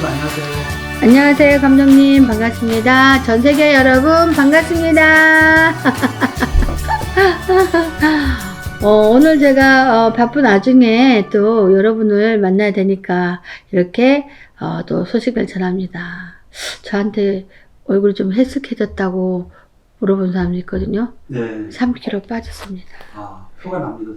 안녕하세요. 안녕하세요, 감독님. 반갑습니다. 전 세계 여러분, 반갑습니다. 오늘 제가 바쁜 와중에 또 여러분을 만나야 되니까 이렇게 또 소식을 전합니다. 저한테 얼굴이 좀 헬쓱해졌다고 물어본 사람이 있거든요. 네. 3kg 빠졌습니다. 표가 납니다.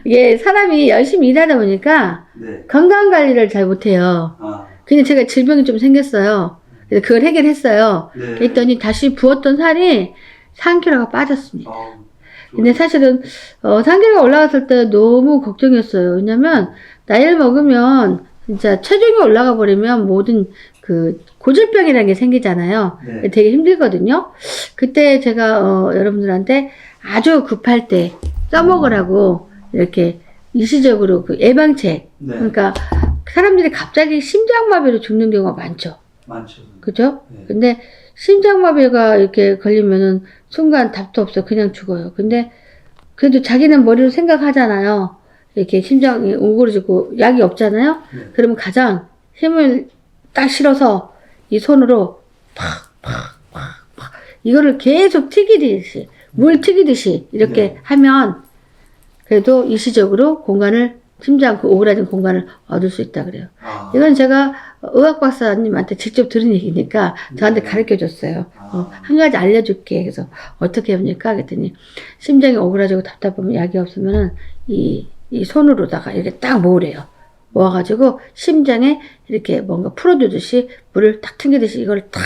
이게 사람이 열심히 일하다 보니까 네. 건강 관리를 잘 못해요. 근데 제가 질병이 좀 생겼어요. 그래서 그걸 해결했어요. 네. 그랬더니 다시 부었던 살이 3kg가 빠졌습니다. 근데 좋아요. 사실은 3kg가 올라갔을 때 너무 걱정이었어요. 왜냐면 나이를 먹으면 진짜 체중이 올라가 버리면 모든 그 고질병이라는 게 생기잖아요. 네. 되게 힘들거든요. 그때 제가 여러분들한테 아주 급할 때 써먹으라고 이렇게 일시적으로 그 예방책. 네. 그러니까 사람들이 갑자기 심장마비로 죽는 경우가 많죠. 많죠. 그죠? 네. 근데 심장마비가 이렇게 걸리면은 순간 답도 없어. 그냥 죽어요. 근데 그래도 자기는 머리로 생각하잖아요. 이렇게 심장이 오그러지고 약이 없잖아요. 네. 그러면 가장 힘을 딱 실어서 이 손으로 팍 이거를 계속 튀기듯이 물 튀기듯이 이렇게 네. 하면 그래도 일시적으로 공간을 심장 그 오그라진 공간을 얻을 수 있다 그래요. 이건 제가 의학 박사님한테 직접 들은 얘기니까 저한테 네. 가르쳐 줬어요. 한 가지 알려줄게. 그래서 어떻게 합니까? 그랬더니 심장이 오그라지고 답답하면 약이 없으면은 이 손으로다가 이렇게 딱 모으래요. 모아가지고 심장에 이렇게 뭔가 풀어주듯이 물을 탁 튕기듯이 이걸 탁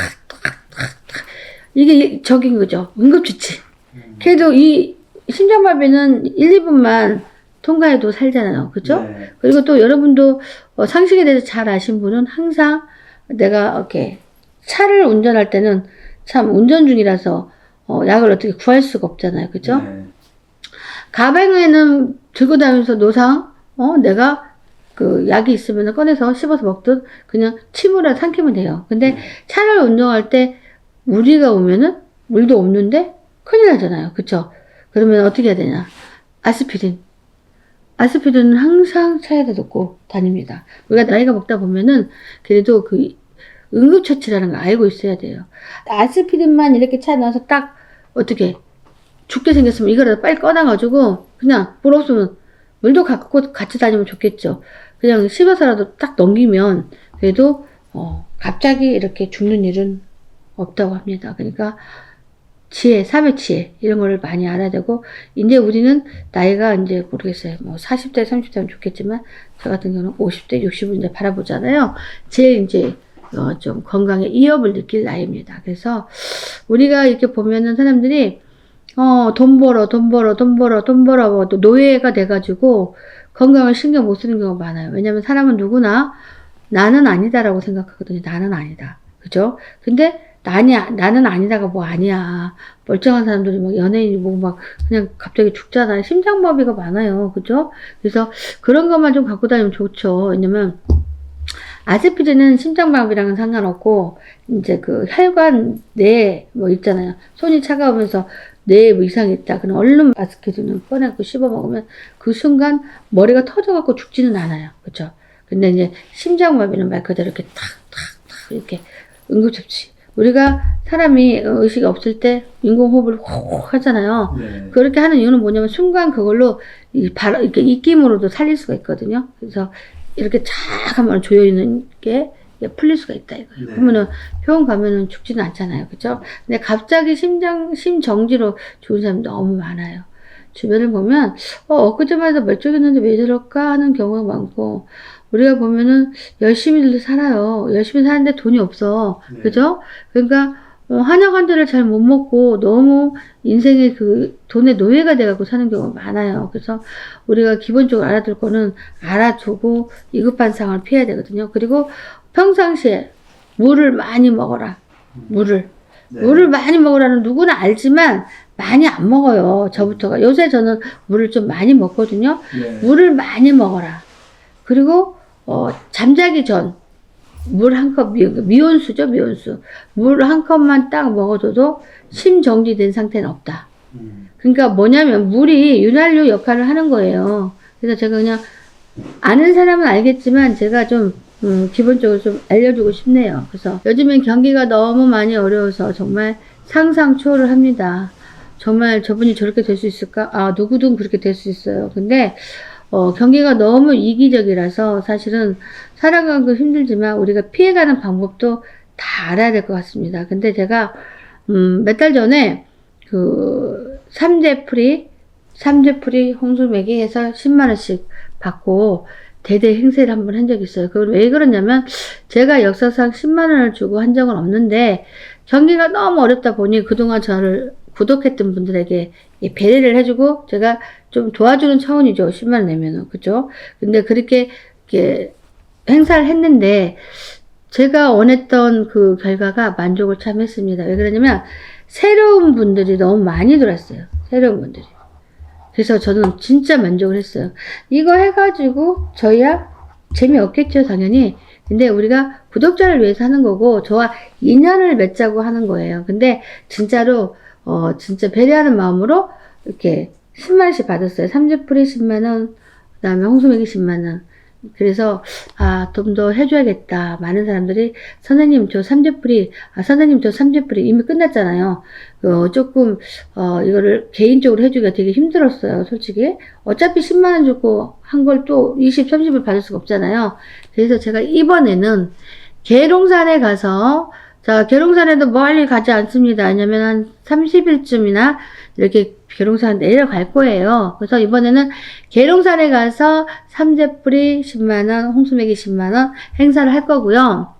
이게 적인 거죠. 응급조치. 그래도 이 심장마비는 1, 2분만 통과해도 살잖아요. 그죠? 네. 그리고 또 여러분도 상식에 대해서 잘 아신 분은 항상 내가 이렇게 차를 운전할 때는 참 운전 중이라서 약을 어떻게 구할 수가 없잖아요. 그죠? 네. 가방에는 들고 다니면서 노상, 내가 그 약이 있으면 꺼내서 씹어서 먹든 그냥 침으로 삼키면 돼요. 근데 네. 차를 운전할 때 무리가 오면은 물도 없는데 큰일 나잖아요. 그쵸? 그러면 어떻게 해야 되냐? 아스피린은 항상 차에다 놓고 다닙니다. 우리가 나이가 먹다 보면은 그래도 그 응급처치라는 걸 알고 있어야 돼요. 아스피린만 이렇게 차에 놔서 딱 어떻게 죽게 생겼으면 이거라도 빨리 꺼놔가지고 그냥 물 없으면 물도 갖고 같이 다니면 좋겠죠. 그냥 씹어서라도 딱 넘기면 그래도 갑자기 이렇게 죽는 일은 없다고 합니다. 그러니까 지혜, 사회치혜 이런 거를 많이 알아야 되고 이제 우리는 나이가 이제 모르겠어요. 뭐 40대, 30대면 좋겠지만 저 같은 경우는 50대, 60을 이제 바라보잖아요. 제일 이제 좀 건강에 위협을 느낄 나이입니다. 그래서 우리가 이렇게 보면은 사람들이 돈 벌어 또 노예가 돼가지고 건강을 신경 못 쓰는 경우가 많아요. 왜냐면 사람은 누구나 나는 아니다라고 생각하거든요. 나는 아니다. 그죠? 근데 나는 아니다가 뭐 아니야. 멀쩡한 사람들이 막 연예인이 뭐 막 그냥 갑자기 죽잖아요. 심장마비가 많아요. 그죠? 그래서 그런 것만 좀 갖고 다니면 좋죠. 왜냐면 아스피린은 심장마비랑은 상관없고 이제 그 혈관 내 뭐 있잖아요. 손이 차가우면서 뇌에 뭐 이상이 있다. 그럼 얼른 아스피린을 꺼내고 씹어 먹으면 그 순간 머리가 터져갖고 죽지는 않아요. 그죠? 근데 이제 심장마비는 말 그대로 이렇게 탁 이렇게 응급처치. 우리가 사람이 의식이 없을 때 인공호흡을 호흡 하잖아요. 네. 그렇게 하는 이유는 뭐냐면 순간 그걸로 이렇게 입김으로도 살릴 수가 있거든요. 그래서 이렇게 쫙 하면 조여있는 게 풀릴 수가 있다 이거예요. 네. 그러면은 병원 가면은 죽지는 않잖아요. 그죠? 근데 갑자기 심정지로 죽은 사람이 너무 많아요. 주변을 보면 엊그제만 해도 멀쩡했는데 왜 저럴까 하는 경우가 많고 우리가 보면은 열심히 살아요. 열심히 사는데 돈이 없어. 네. 그죠? 그러니까 한약 한 잔을 잘 못 먹고 너무 인생의 그 돈의 노예가 돼갖고 사는 경우가 많아요. 그래서 우리가 기본적으로 알아둘 거는 알아두고 위급한 상황을 피해야 되거든요. 그리고 평상시에 물을 많이 먹어라. 물을 많이 먹으라는 누구나 알지만 많이 안 먹어요. 저부터가. 요새 저는 물을 좀 많이 먹거든요. 네. 물을 많이 먹어라. 그리고 잠자기 전 물 한 컵, 미온수죠, 미온수. 물 한 컵만 딱 먹어줘도 심정지된 상태는 없다. 그러니까 뭐냐면 물이 윤활유 역할을 하는 거예요. 그래서 제가 그냥 아는 사람은 알겠지만 제가 좀 기본적으로 좀 알려주고 싶네요. 그래서 요즘엔 경기가 너무 많이 어려워서 정말 상상 초월을 합니다. 정말 저분이 저렇게 될 수 있을까? 아, 누구든 그렇게 될 수 있어요. 근데 경기가 너무 이기적이라서 사실은 살아가기 힘들지만 우리가 피해가는 방법도 다 알아야 될 것 같습니다. 근데 제가 몇 달 전에 그 삼재풀이 홍수매기 해서 10만원씩 받고 대대 행세를 한번 한 적이 있어요. 그건 왜 그러냐면 제가 역사상 10만원을 주고 한 적은 없는데 경기가 너무 어렵다 보니 그동안 저를 구독했던 분들에게 배려를 해주고 제가 좀 도와주는 차원이죠. 10만원 내면은. 그죠? 근데 그렇게 이렇게 행사를 했는데 제가 원했던 그 결과가 만족을 참 했습니다. 왜 그러냐면 새로운 분들이 너무 많이 들어왔어요. 새로운 분들이. 그래서 저는 진짜 만족을 했어요. 이거 해가지고 저야 재미없겠죠, 당연히. 근데 우리가 구독자를 위해서 하는 거고 저와 인연을 맺자고 하는 거예요. 근데 진짜로 진짜 배려하는 마음으로 이렇게 10만원씩 받았어요. 삼재풀이 10만원, 그 다음에 홍수매기 10만원. 그래서 좀 더 해줘야겠다. 많은 사람들이 선생님 저 삼재풀이 이미 끝났잖아요. 조금 이거를 개인적으로 해주기가 되게 힘들었어요. 솔직히 어차피 10만원 주고 한 걸 또 20, 30을 받을 수가 없잖아요. 그래서 제가 이번에는 계룡산에 가서 자, 계룡산에도 멀리 가지 않습니다. 왜냐면 한 30일쯤이나 이렇게 계룡산 내려갈 거예요. 그래서 이번에는 계룡산에 가서 삼재풀이 10만원, 홍수매기 10만원 행사를 할 거고요.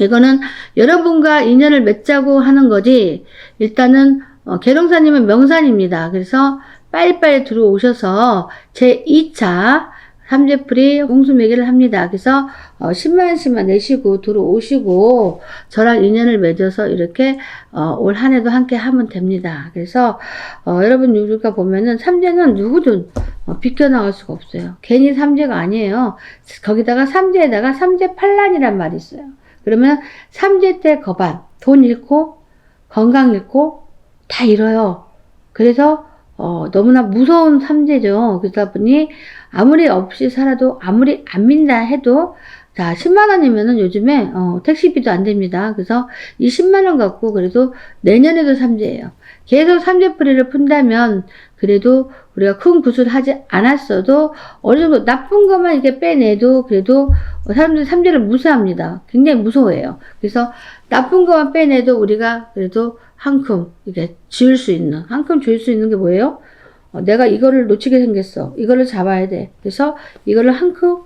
이거는 여러분과 인연을 맺자고 하는 거지, 일단은, 계룡산이면 명산입니다. 그래서 빨리빨리 들어오셔서 제 2차 삼재풀이 홍수매기를 합니다. 그래서 10만원씩만 내시고 들어오시고 저랑 인연을 맺어서 이렇게 올 한 해도 함께 하면 됩니다. 그래서 여러분 우리가 보면은 삼재는 누구든 비껴나갈 수가 없어요. 괜히 삼재가 아니에요. 거기다가 삼재에다가 삼재팔란이란 말이 있어요. 그러면 삼재 때 거반, 돈 잃고 건강 잃고 다 잃어요. 그래서 너무나 무서운 삼재죠. 그러다 보니 아무리 없이 살아도 아무리 안 민다 해도 자 10만원이면은 요즘에 택시비도 안 됩니다. 그래서 이 10만원 갖고 그래도 내년에도 삼재예요. 계속 삼재풀이를 푼다면 그래도 우리가 큰 구슬 하지 않았어도 어느 정도 나쁜 것만 이렇게 빼내도 그래도 사람들이 삼재를 무시합니다. 굉장히 무서워해요. 그래서 나쁜 것만 빼내도 우리가 그래도 한큼 이게 지을 수 있는, 한큼 지을 수 있는 게 뭐예요? 내가 이거를 놓치게 생겼어. 이거를 잡아야 돼. 그래서 이거를 한큼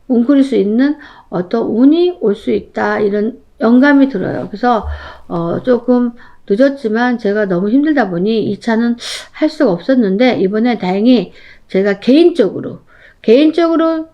웅크릴 수 있는 어떤 운이 올 수 있다. 이런 영감이 들어요. 그래서 조금 늦었지만 제가 너무 힘들다 보니 2차는 할 수가 없었는데 이번에 다행히 제가 개인적으로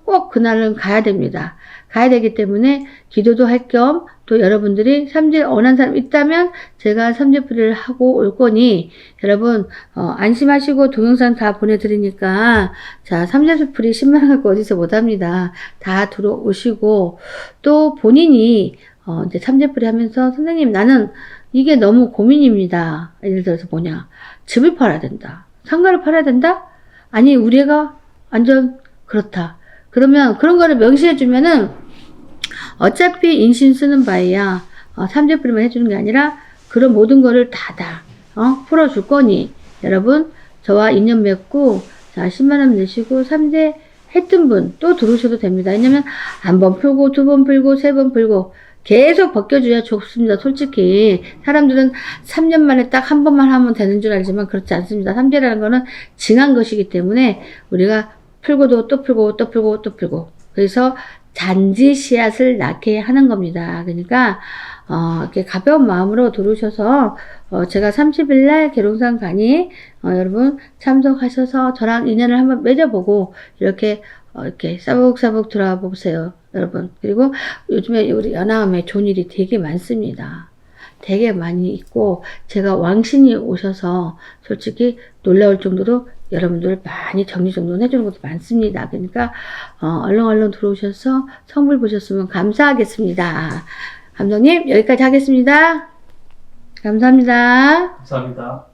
꼭 그날은 가야 됩니다. 가야 되기 때문에 기도도 할 겸 또 여러분들이 삼재 원하는 사람 있다면 제가 삼재풀이를 하고 올 거니 여러분 안심하시고 동영상 다 보내드리니까 자 삼재풀이 10만원 갖고 어디서 못합니다. 다 들어오시고 또 본인이 이제 삼재풀이 하면서 선생님 나는 이게 너무 고민입니다. 예를 들어서 뭐냐 집을 팔아야 된다. 상가를 팔아야 된다? 아니 우리 애가 완전 그렇다. 그러면 그런 거를 명시해 주면은 어차피 인신 쓰는 바에야 삼재풀이만 해주는 게 아니라 그런 모든 거를 다 풀어줄 거니 여러분 저와 인연 맺고 자 10만원 내시고 삼재 했던 분 또 들어오셔도 됩니다. 왜냐면 한 번 풀고 두 번 풀고 세 번 풀고 계속 벗겨줘야 좋습니다. 솔직히 사람들은 3년 만에 딱 한 번만 하면 되는 줄 알지만 그렇지 않습니다. 삼재라는 거는 징한 것이기 때문에 우리가 풀고도 또 풀고 또 풀고 또 풀고 그래서 잔지 씨앗을 낳게 하는 겁니다. 그러니까 이렇게 가벼운 마음으로 들어오셔서 제가 30일 날 계룡산 가니 여러분 참석하셔서 저랑 인연을 한번 맺어보고 이렇게 싸북싸북 들어와 보세요. 여러분 그리고 요즘에 우리 연암에 좋은 일이 되게 많습니다. 되게 많이 있고 제가 왕신이 오셔서 솔직히 놀라울 정도로 여러분들 많이 정리정돈 해주는 것도 많습니다. 그러니까 얼른 들어오셔서 성불 보셨으면 감사하겠습니다. 감독님 여기까지 하겠습니다. 감사합니다. 감사합니다.